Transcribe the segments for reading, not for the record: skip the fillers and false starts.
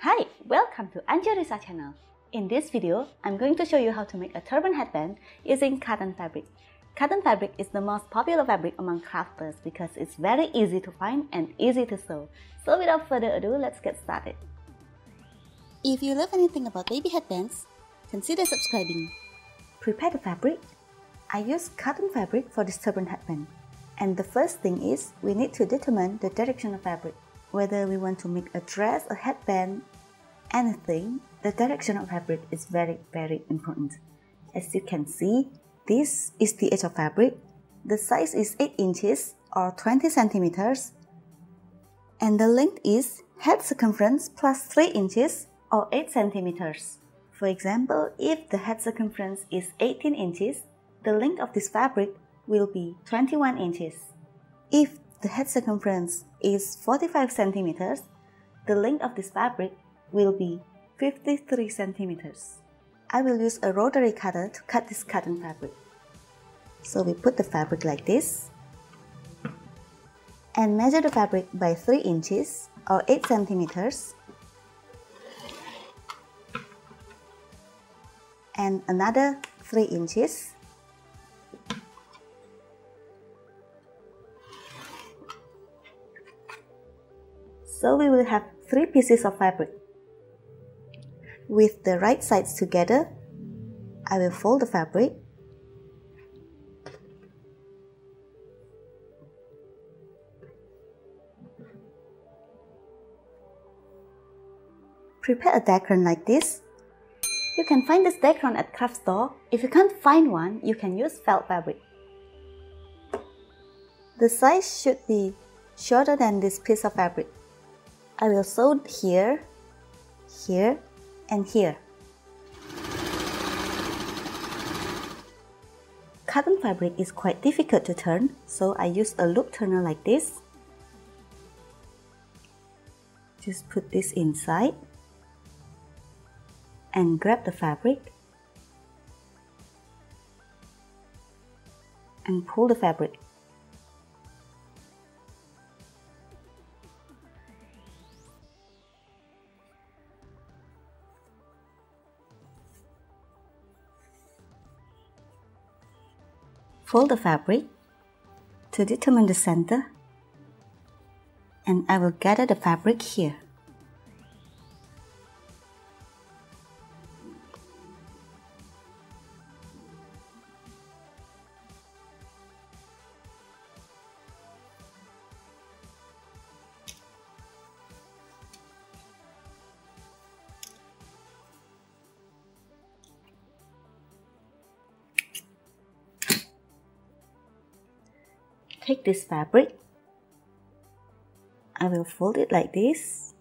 Hi, welcome to Anjarisa channel. In this video, I'm going to show you how to make a turban headband using cotton fabric. Cotton fabric is the most popular fabric among crafters because it's very easy to find and easy to sew. So without further ado, let's get started. If you love anything about baby headbands, consider subscribing. Prepare the fabric. I use cotton fabric for this turban headband. And the first thing is, we need to determine the direction of fabric. Whether we want to make a dress, a headband, anything, the direction of fabric is very important. As you can see, this is the edge of fabric. The size is 8 inches or 20 centimeters. And the length is head circumference plus 3 inches or 8 centimeters. For example, if the head circumference is 18 inches, the length of this fabric will be 21 inches. If the head circumference is 45 centimeters, the length of this fabric will be 53 centimeters. I will use a rotary cutter to cut this cotton fabric. So we put the fabric like this and measure the fabric by 3 inches or 8 centimeters and another 3 inches. So we will have 3 pieces of fabric. With the right sides together, I will fold the fabric. Prepare a dacron like this. You can find this dacron at craft store. If you can't find one, you can use felt fabric. The size should be shorter than this piece of fabric. I will sew here, here, and here. Cotton fabric is quite difficult to turn, so I use a loop turner like this. Just put this inside and grab the fabric and pull the fabric. Fold the fabric to determine the center, and I will gather the fabric here. Take this fabric, I will fold it like this.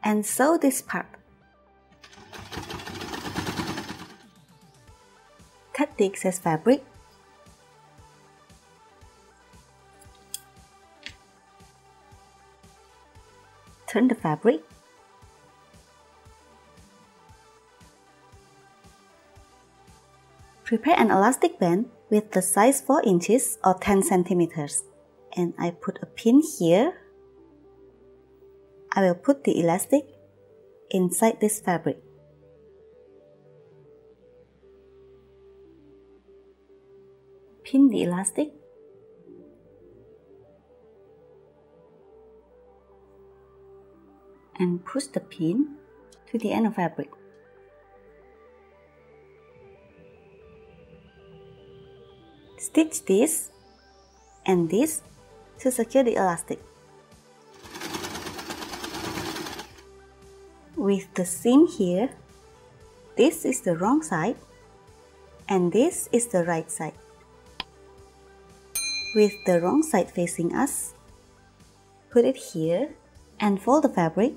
And sew this part. Cut the excess fabric. Turn the fabric. Prepare an elastic band with the size 4 inches or 10 centimeters. And I put a pin here. I will put the elastic inside this fabric. Pin the elastic. And push the pin to the end of fabric. Stitch this and this to secure the elastic. With the seam here, this is the wrong side and this is the right side. With the wrong side facing us, put it here and fold the fabric.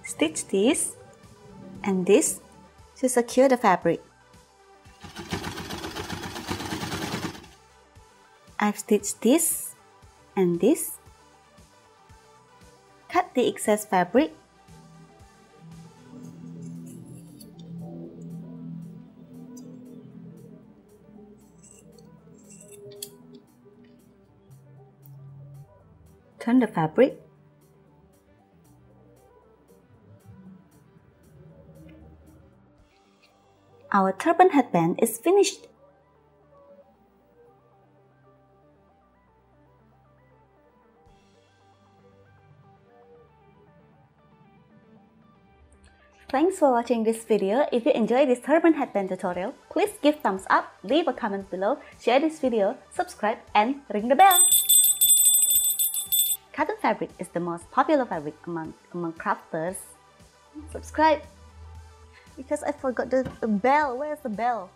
stitch this and this to secure the fabric. I've stitched this and this. Cut the excess fabric. Turn the fabric. Our turban headband is finished. Thanks for watching this video. If you enjoyed this turban headband tutorial, please give thumbs up, leave a comment below, share this video, subscribe, and ring the bell. Cotton fabric is the most popular fabric among crafters. Subscribe! Because I forgot the bell. Where's the bell?